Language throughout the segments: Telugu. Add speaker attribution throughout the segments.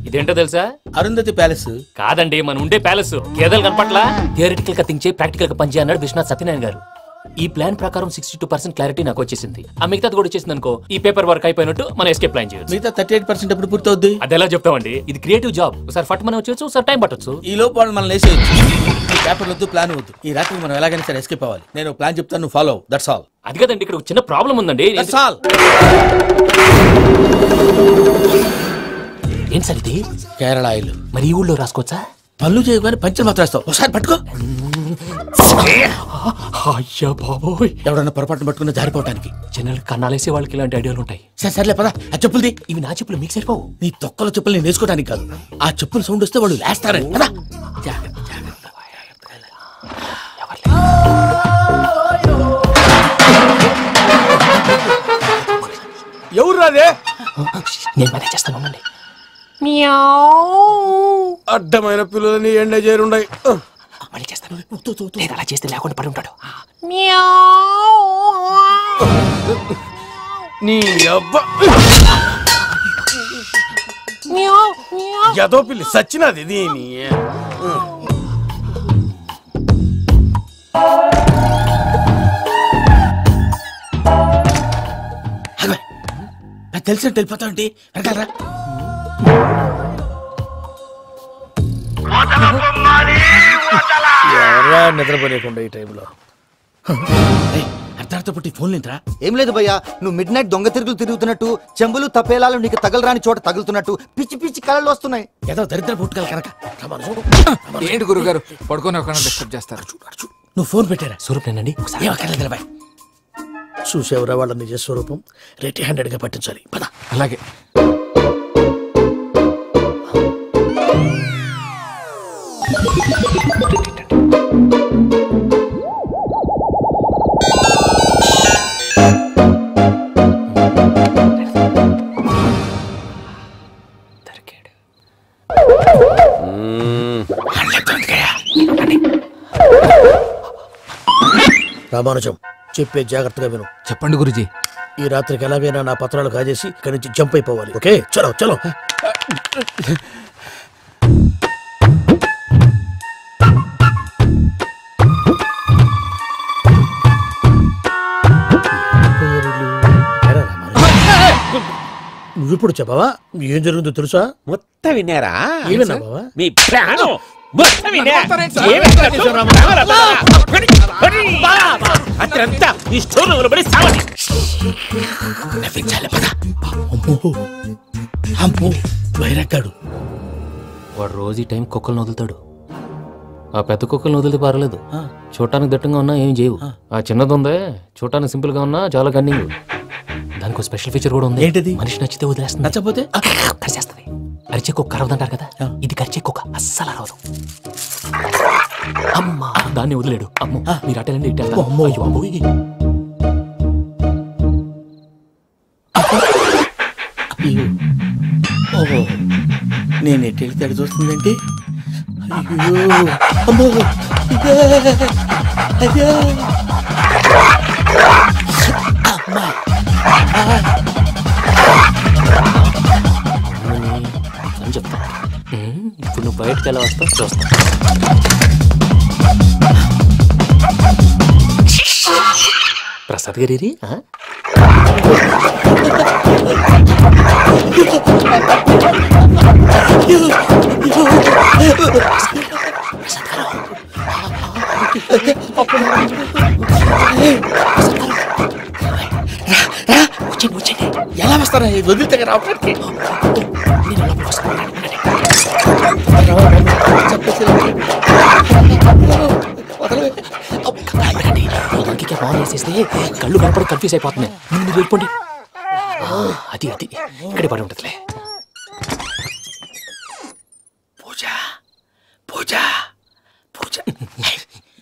Speaker 1: ఇదేంటో తెలుసా?
Speaker 2: అరుంధతి ప్యాలెస్
Speaker 1: కాదండి, మనం ఉండే ప్యాలెస్. గేదెలు కనపట్లా? థియరిటికల్ గా థింక్ చేయి, ప్రాక్టికల్ గా పనిచేయ అన్నాడు విశ్వనాథ్ సత్యనారాయణ గారు. ఈ ప్లాన్ ప్రకారం 62% క్లారిటీ నాకు వచ్చేసింది. ఆ మిగతాది కూడా వచ్చేసింది అనుకో, ఈ పేపర్ వర్క్ అయిపోయినట్టు మనం ఎస్కేప్ ప్లాన్ చేయొచ్చు.
Speaker 2: మిగతా 38% ఎప్పుడు పూర్తవుద్ది?
Speaker 1: అది ఎలా చెప్తామండి? ఇది క్రియేటివ్ జాబ్. ఒకసారి ఫట్ మనం వచ్చేయచ్చు, ఒకసారి టైం పట్టొచ్చు.
Speaker 2: ఈ లోపు వాళ్ళు మనం లేసేయచ్చు. ఈ పేపర్ వద్దు, ప్లాన్ వద్దు. ఈ రాత్రి మనం ఎలాగైనా సరే ఎస్కేప్ అవ్వాలి. నేను ప్లాన్ చెప్తాను, నువ్వు ఫాలో. That's all.
Speaker 1: అది కదండి, ఇక్కడ ఒక చిన్న ప్రాబ్లం ఉందండి.
Speaker 2: That's all.
Speaker 1: ఏం సార్ ఇది?
Speaker 2: కేరళ ఆయిల్.
Speaker 1: మరి ఈ ఊళ్ళో రాసుకోవచ్చా?
Speaker 2: పళ్ళు చేయగానే పంచలు మాత్రం వేస్తావు. ఒకసారి పట్టుకో.
Speaker 1: అయ్యా బాబోయ్,
Speaker 2: ఎవడన్నా పొరపాటున పట్టుకున్న జారిపోవటానికి.
Speaker 1: జనరల్ కన్నాలేసే వాళ్ళకి ఇలాంటి ఐడియాలు ఉంటాయి.
Speaker 2: సర్లే పద. ఆ చెప్పులది.
Speaker 1: ఇవి నా చెప్పులు మీకు సరిపోవు.
Speaker 2: నీ తొక్కల చెప్పులు నేను వేసుకోవడానికి కాదు, ఆ చెప్పులు సౌండ్ వస్తే వాళ్ళు లేస్తారని. పద.
Speaker 3: ఎవరు రాదే?
Speaker 1: నేను మనే చేస్తాను, ఉండండి.
Speaker 3: అడ్డమైన పిల్లలని ఎండ చేరుండయి.
Speaker 1: మళ్ళీ చేస్తాను. లేదు, అలా చేస్తే లేకుండా పడి ఉంటాడు.
Speaker 3: నీ అబ్బా ఎదో పిల్లి సచ్చినది దీని.
Speaker 2: తెలిసినట్టు వెళ్ళిపోతావుంటి. వెనకాలరా.
Speaker 3: ఎవరా నిద్రపోలేకుండా ఈ టైంలో?
Speaker 2: అర్ధరాత్రి పుట్టి ఫోన్ లేంట్రా?
Speaker 4: ఏం లేదు భయ్యా, నువ్వు మిడ్ నైట్ దొంగ తిరుగులు తిరుగుతున్నట్టు, చెంబులు తపేలాలు నీకు తగలరాని చోట తగులుతున్నట్టు పిచ్చి పిచ్చి కళలు వస్తున్నాయి.
Speaker 2: ఏదో దరిద్ర పుట్టుకల కనుక.
Speaker 5: ఏంటి గురుగారు పడుకొని ఒక డిస్టర్బ్ చేస్తారు?
Speaker 2: నువ్వు ఫోన్ పెట్టారా?
Speaker 1: స్వరూపేనండి.
Speaker 2: ఏమక్కర్లేదు. చూసేవరా వాళ్ళ నిజ స్వరూపం. రెడీ హ్యాండెడ్ గా పట్టించాలి. పద.
Speaker 5: అలాగే.
Speaker 2: రామానుజం, చెప్పే జాగ్రత్తగా విను.
Speaker 5: చెప్పండి గురుజీ.
Speaker 2: ఈ రాత్రికి ఎలాగైనా నా పత్రాలు కాజేసి ఇక్కడి నుంచి జంప్ అయిపోవాలి. ఓకే, చలో చలో. నువ్విప్పుడు చెప్పవా ఏం జరుగుతుందో తెలుసా?
Speaker 6: మొత్తం విన్నారా?
Speaker 2: ఏమన్నా బావా?
Speaker 6: మీ ప్రాణం అత్రంతా ఈ స్టోర్ పడి సావని.
Speaker 2: వైరక్కాడు
Speaker 1: వాడు రోజు ఈ టైం కుక్కలను వదులుతాడు. ఆ పెద్ద కుక్కలను వదిలితే పర్లేదు, చూడటానికి దట్టంగా ఉన్నా ఏం చేయవు. ఆ చిన్నది ఉందే, చూడటానికి సింపుల్ గా ఉన్నా చాలా కన్నింగ్. దానికి స్పెషల్ ఫీచర్ కూడా ఉంది.
Speaker 2: ఏంటిది?
Speaker 1: మనిషి నచ్చితే వదిలేస్తుంది,
Speaker 2: నచ్చపోతే
Speaker 1: కరిచేస్తుంది. అరిచే కుక్క అరవదంటారు కదా, ఇది కరిచే కుక్క అస్సలు అరవదు. అమ్మా, దాన్ని వదిలేడు. అమ్మో, మీరు అటెండి ఇటు.
Speaker 2: ఓహో, నేను ఎటు వెళ్తే అటు చూస్తుందంటే. అయ్యో అమ్మో, అయ్యో అమ్మా.
Speaker 1: అని చెప్తా. ఇప్పుడు నువ్వు బయటకు ఎలా వస్తావు చూస్తా. ప్రసాద్ గారి
Speaker 2: ఎలా వస్తారా? వదిలితే రావడానికి
Speaker 1: వేసేస్తే కళ్ళు కనపడి కన్ఫ్యూజ్ అయిపోతున్నాయి. నువ్వు వెళ్ళిపోండి. అది అది ఇక్కడే పడి ఉంటుందిలే.
Speaker 2: పూజ పూజ పూజ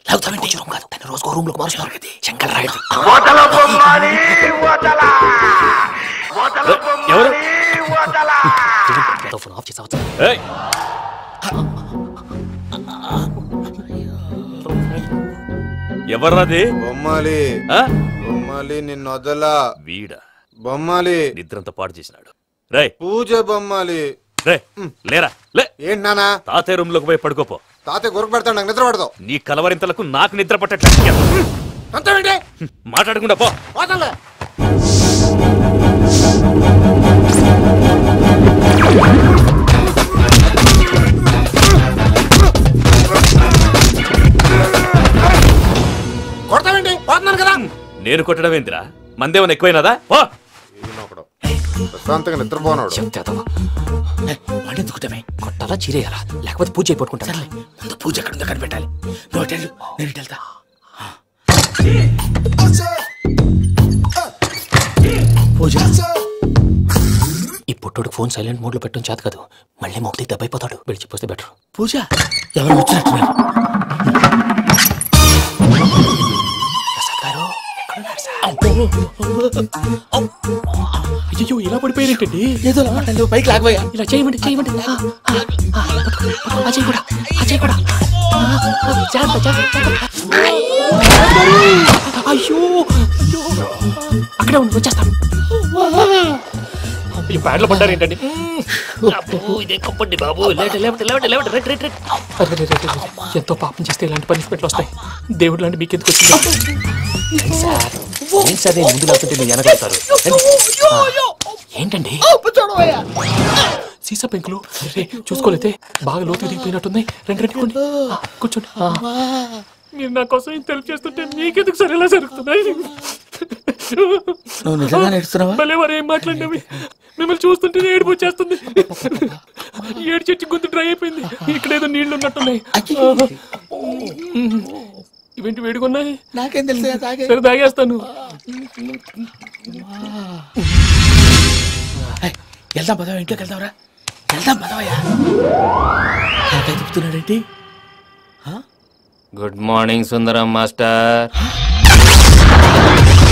Speaker 1: లాగుతామంటే రూమ్ కాదు, తన రోజుకో రూమ్ లోకి మారుస్తున్నారు కదా. శంకర్ రాయుడు ఎవరు ఫోన్ ఆఫ్ చేసావచ్చు.
Speaker 3: ఎవర్రాది?
Speaker 7: బొమ్మాలి. బొమ్మాలి నిన్ను వదలా.
Speaker 3: వీడా
Speaker 7: బొమ్మాలి
Speaker 3: నిద్రంతా పాడు చేసినాడు. రై
Speaker 7: పూజ బొమ్మాలి.
Speaker 6: రే లేరా లే.
Speaker 7: ఏంటి నానా
Speaker 6: తాతయ్య రూమ్ లోకి పోయి పడుకోపో.
Speaker 7: తాతయ్య గురకు పెడతాడు నాకు నిద్ర పడదు.
Speaker 6: నీ కలవరింతలకు నాకు నిద్ర పట్టేట
Speaker 7: అంతేంటి
Speaker 6: మాట్లాడకుండా పో.
Speaker 7: పోతాలే. కొడతావేంటి? పోతున్నాను కదా.
Speaker 6: నేను కొట్టడం ఏందిరా? మందేమన్నా ఎక్కువైనదా? పో.
Speaker 7: ప్రశాంతంగా నిద్రపోనాడు.
Speaker 2: వాడిని ఎందుకుంటామే?
Speaker 1: కొట్టాలా చీరేయాలా లేకపోతే పూజ అయిపోట్టుకుంటా.
Speaker 2: సర్లే ముందు పూజ ఎక్కడ ఉందో కనిపెట్టాలి. నువ్వు అటు వెళ్ళు, నేను ఇటు వెళ్తా. పూజ
Speaker 1: ఈ పుట్టోడికి ఫోన్ సైలెంట్ మోడ్ లో పెట్టడం చేత కాదు. మళ్ళీ మొక్కి దెబ్బైపోతాడు. విడిచిపోతే బెటర్.
Speaker 2: పూజ ఎవరు వచ్చినట్టున్నారు?
Speaker 1: అయ్యో ఇలా పడిపోయారేంటండి?
Speaker 2: ఏదో మాట్లాడి పైకి లాగబోయా.
Speaker 1: ఇలా చేయమండి చేయమండి. అజయ్ కూడా అజయ్ కూడా అయ్యో అక్కడే ఉండి వచ్చేస్తాను. ఈ ప్యాడ్లో పడ్డారు ఏంటండి? ఎంతో పాపం చేస్తే ఇలాంటి పనిష్మెంట్లు వస్తాయి. దేవుడు లాంటి మీకు ఎందుకు వచ్చింది? సార్ ముందు లేకపోతే మీరు వెనకాడతారు. ఏంటండి సీసా పెంకులు చూసుకోలేతే బాగా లోతు దిగిపోయినట్టుంది. రండి రండి కొన్ని కూర్చోండి. మీరు నా కోసం ఇంత హెల్ప్ చేస్తుంటే మీకెందుకు సరే ఎలా జరుగుతున్నాయి?
Speaker 2: నువ్వు నిజంగా నేర్చుతున్నావా?
Speaker 1: భలే మరి ఏం మాట్లాడినవి. మిమ్మల్ని చూస్తుంటే ఏడుపు వచ్చేస్తుంది. ఏడు చెట్టు గొంతు డ్రై అయిపోయింది. ఇక్కడ ఏదో నీళ్లు ఉన్నట్టున్నాయి. ఇవేంటి వేడుకున్నాయి?
Speaker 2: నాకేం తెలుసు.
Speaker 1: సరే తాగేస్తాను.
Speaker 2: వెళ్దాం పదవా, ఇంట్లోకి వెళ్దాంరా. వెళ్దాం పదవయ్యా. చెప్తున్నాడేంటి?
Speaker 1: గుడ్ మార్నింగ్ సుందరం మాస్టర్.